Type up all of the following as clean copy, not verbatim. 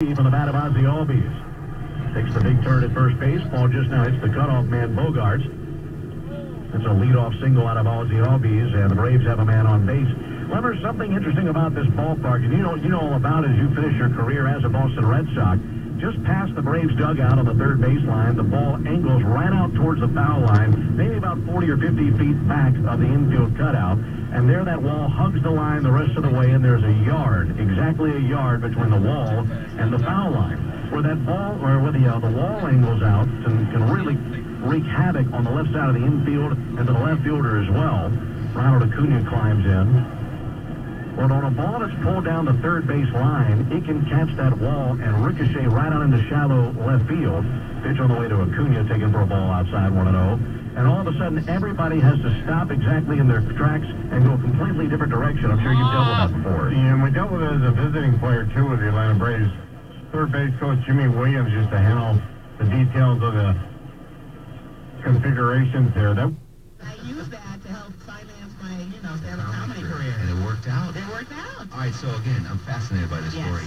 From the bat of Ozzie Albies. Takes the big turn at first base. Ball just now hits the cutoff man, Bogaerts. That's a leadoff single out of Ozzie Albies, and the Braves have a man on base. However, something interesting about this ballpark, and you know all about it as you finish your career as a Boston Red Sox. Just past the Braves dugout on the third baseline, the ball angles right out towards the foul line, maybe about 40 or 50 feet back of the infield cutout. And there that wall hugs the line the rest of the way, and there's a yard, exactly a yard between the wall and the foul line. Where that ball, or where the wall angles out, can really wreak havoc on the left side of the infield and to the left fielder as well. Ronald Acuna climbs in. But on a ball that's pulled down the third base line, it can catch that wall and ricochet right out into shallow left field. Pitch on the way to Acuna, taken for a ball outside 1-0. And all of a sudden, everybody has to stop exactly in their tracks and go a completely different direction. I'm sure you've dealt with that before. Yeah, and we dealt with it as a visiting player, too, with the Atlanta Braves. Third base coach Jimmy Williams used to handle the details of the configurations there. I used that to help finance my, stand-up comedy career. And it worked out? It worked out. All right, so again, I'm fascinated by this story.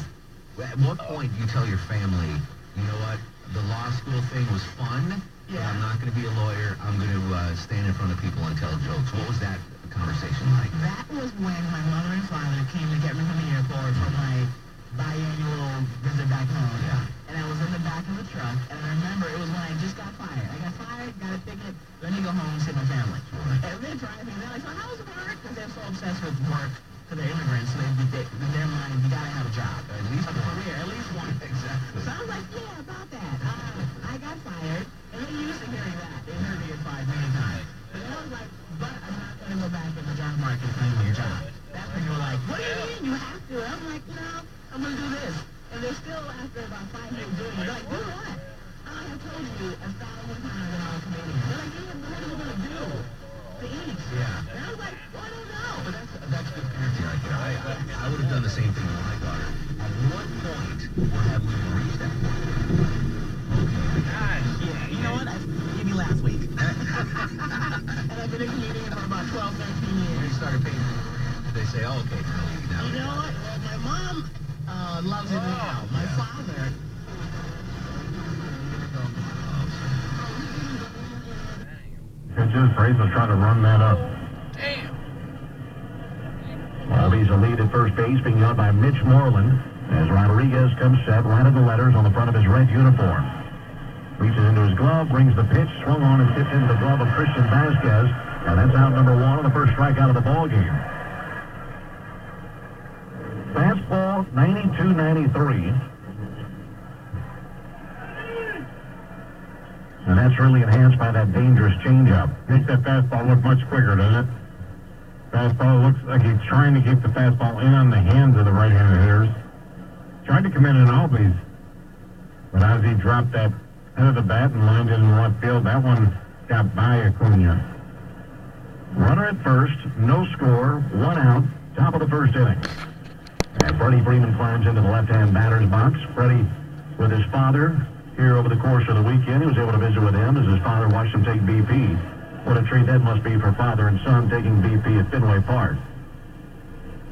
At what point do you tell your family, you know what, the law school thing was fun, but I'm not going to be a lawyer, I'm going to stand in front of people and tell jokes? What was that conversation like? That was when my mother and father came to get me from the airport for my biannual visit back home. Yeah. And I was in the back of the truck, and I remember it was when I just got fired. I got fired, got a ticket, let me go home and see my family. And they're driving, they're like, so how's work? Because they're so obsessed with work for the immigrants, so in their mind, you got to have a job. At least a one. career, at least one. Exactly. So I was like, yeah, about that. I got fired, and they're used to hearing that. They heard me get fired many times. And I was like, but I'm not going to go back in the job market and find me a job. That's when you were like, what do you mean you have to? I'm like, I'm going to do this. And they're still, after about 5 years doing it, they're like, do what? I have told you 1,000 times that I'm a comedian. They're like, yeah, what are you going to do to eat? Yeah. And I was like, well, I don't know. But that's good parenting right there. I would have done the same thing with my daughter. At what point have we reached that point? Okay. Yeah, you know what? Maybe last week. And I've been a comedian for about 12, 13 years. When you started paying, did they say, oh, okay, now You know what? Well, my mom loves it now. My father... Pitches, Braves will try to run that up. Albies a lead at first base, being held by Mitch Moreland as Rodriguez comes set, right of the letters on the front of his red uniform. Reaches into his glove, brings the pitch, swung on and tipped into the glove of Christian Vasquez, and that's out number one on the first strikeout of the ball game. Fastball 92-93. And that's really enhanced by that dangerous changeup. Makes that fastball look much quicker, doesn't it? Fastball looks like he's trying to keep the fastball in on the hands of the right-handed hitters. Tried to come in Albies, but as he dropped that head of the bat and lined it in left field, that one got by Acuna. Runner at first, no score, one out, top of the first inning. And Freddie Freeman climbs into the left-hand batter's box. Freddie, with his father, here over the course of the weekend, he was able to visit with him as his father watched him take BP. What a treat that must be for father and son taking BP at Fenway Park.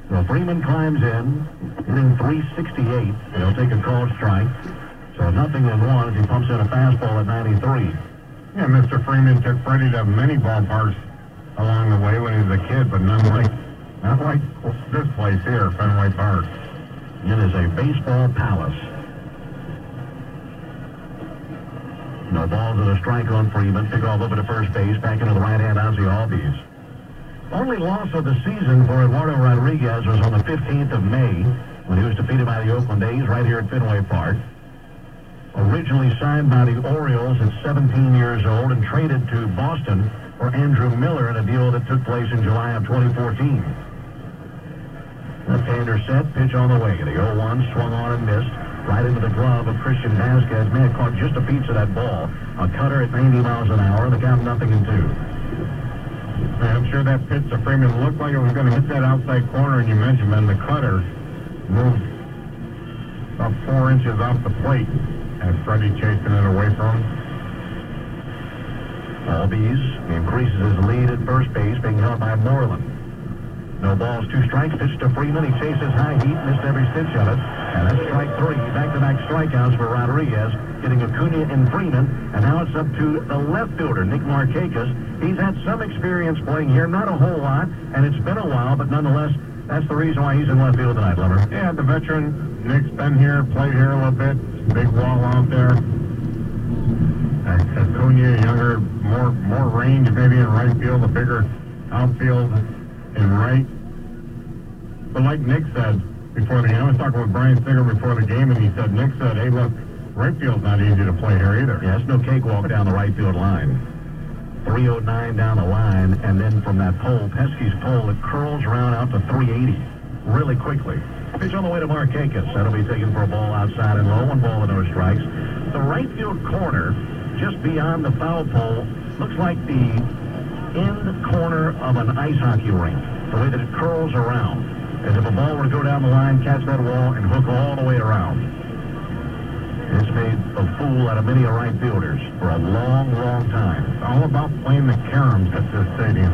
So Freeman climbs in, hitting 368. He'll take a called strike. So 0-1 as he pumps in a fastball at 93. Yeah, Mr. Freeman took Freddie to many ballparks along the way when he was a kid, but not like this place here, Fenway Park. It is a baseball palace. No balls and a strike on Freeman. Pick off over to first base. Back into the right hand, Ozzie Albies. Only loss of the season for Eduardo Rodriguez was on the 15th of May when he was defeated by the Oakland A's right here at Fenway Park. Originally signed by the Orioles at 17 years old and traded to Boston for Andrew Miller in a deal that took place in July of 2014. Left-hander set, pitch on the way. The 0-1 swung on and missed. Right into the glove of Christian Vasquez. May have caught just a piece of that ball. A cutter at 90 miles an hour. The count 0-2. I'm sure that pitch to Freeman looked like it was going to hit that outside corner, and you mentioned, man, the cutter moved about 4 inches off the plate as Freddie chasing it away from him. Albies increases his lead at first base, being held by Moreland. No balls, 2 strikes. Pitch to Freeman. He chases high heat, missed every stitch of it. And that's strike three. Back-to-back strikeouts for Rodriguez, getting Acuna and Freeman. And now it's up to the left fielder, Nick Markakis. He's had some experience playing here, not a whole lot, and it's been a while, but nonetheless, that's the reason why he's in left field tonight, Lumber. Yeah, the veteran, Nick's been here, played here a little bit. Big wall out there. Acuna, younger, more range maybe in right field, a bigger outfield in right. But like Nick said before the game, I was talking with Brian Singer before the game, and he said, Nick said, hey, look, right field's not easy to play here either. Yeah, it's no cakewalk down the right field line. 309 down the line, and then from that pole, Pesky's pole, it curls around out to 380 really quickly. Pitch on the way to Markakis. That'll be taken for a ball outside and low. 1 ball and no strikes. The right field corner, just beyond the foul pole, looks like the end corner of an ice hockey rink, the way that it curls around. As if a ball were to go down the line, catch that wall, and hook all the way around. It's made a fool out of many right fielders for a long, long time. It's all about playing the caroms at this stadium.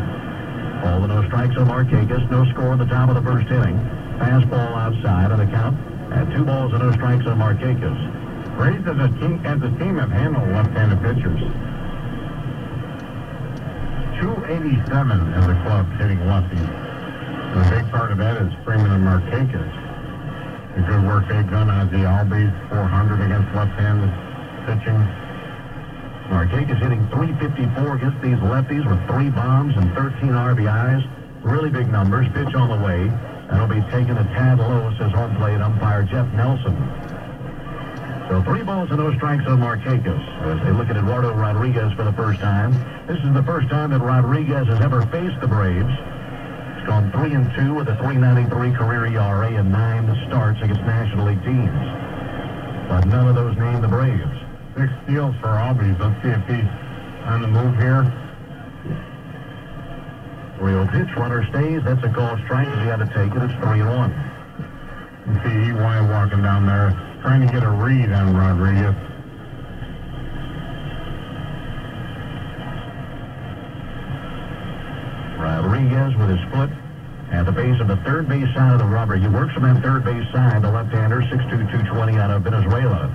All the no strikes on Markakis. No score in the top of the first inning. Fastball outside on the count. And 2 balls and no strikes on Markakis. Braves as a team have handled left-handed pitchers. 287 as a club hitting lefties. And a big part of that is Freeman and Markakis. The good work they've done on the Albies, 400 against left-handed pitching. Markakis hitting .354 against these lefties with 3 bombs and 13 RBIs. Really big numbers. Pitch on the way. That'll be taken a tad low, says home plate umpire Jeff Nelson. So 3 balls and no strikes on Markakis as they look at Eduardo Rodriguez for the first time. This is the first time that Rodriguez has ever faced the Braves. He's gone 3-2 with a .393 career ERA and 9 starts against National League teams. But none of those named the Braves. 6 steals for Albies. Let's see if he's on the move here. 3-0 pitch, runner stays. That's a called strike because he had to take it. It's 3-1. You see EY walking down there, trying to get a read on Rodriguez. Rodriguez with his foot at the base of the third base side of the rubber. He works from that third base side, the left-hander, 6'2", 220 out of Venezuela.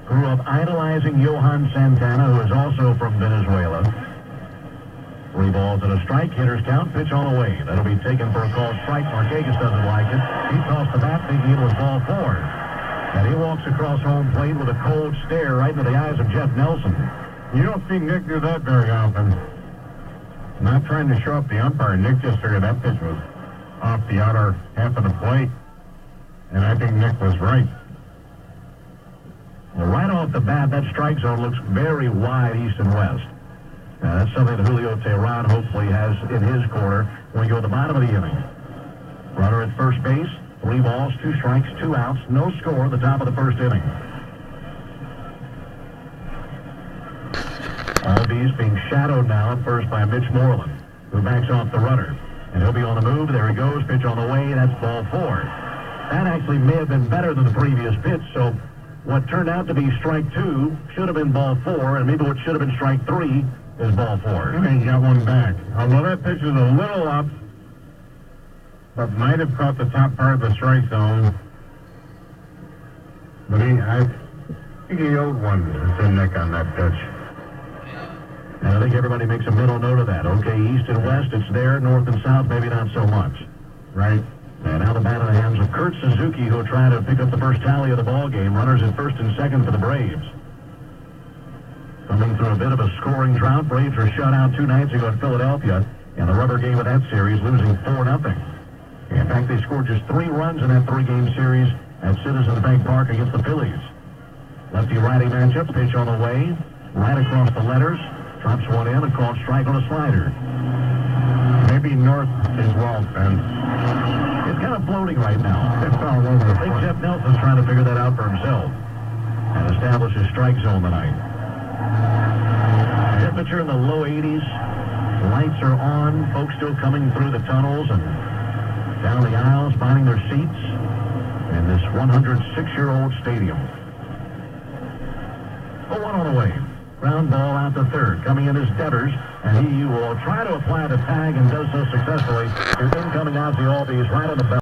Grew up idolizing Johan Santana, who is also from Venezuela. 3 balls and a strike. Hitters count. Pitch on the way. That'll be taken for a called strike. Markakis doesn't like it. He tossed the bat thinking it was ball 4. And he walks across home plate with a cold stare right into the eyes of Jeff Nelson. You don't see Nick do that very often. Not trying to show up the umpire. Nick just figured that pitch was off the outer half of the plate. And I think Nick was right. Well, right off the bat, that strike zone looks very wide east and west. Now, that's something that Julio Teheran hopefully has in his corner when we go to the bottom of the inning. Runner at first base, 3 balls, 2 strikes, 2 outs, no score at the top of the first inning. Albies being shadowed now at first by Mitch Moreland, who backs off the runner. And he'll be on the move. There he goes. Pitch on the way. That's ball 4. That actually may have been better than the previous pitch, so what turned out to be strike 2 should have been ball 4, and maybe what should have been strike 3 is ball 4. And he got one back. Although that pitch was a little up, but might have caught the top part of the strike zone. But I think he owed one to Nick on that pitch. And I think everybody makes a mental note of that. Okay, east and west, it's there. North and south, maybe not so much. Right? And now the bat in the hands of Kurt Suzuki, who will try to pick up the first tally of the ball game. Runners at first and second for the Braves. Coming through a bit of a scoring drought. Braves were shut out 2 nights ago in Philadelphia in the rubber game of that series, losing 4-0. In fact, they scored just 3 runs in that 3-game series at Citizens Bank Park against the Phillies. Lefty-righty matchup, pitch on the way, right across the letters, drops one in, and called strike on a slider. Maybe north is well, Ben. It's kind of floating right now. It's all over the I think place. Jeff Nelson's trying to figure that out for himself and establish his strike zone tonight. Temperature in the low 80s. Lights are on. Folks still coming through the tunnels and down the aisles, finding their seats in this 106-year-old stadium. 0-1 on the way. Ground ball out to third. Coming in is Devers, and he will try to apply the tag and does so successfully. His incoming Ozzie Albies right on the belt.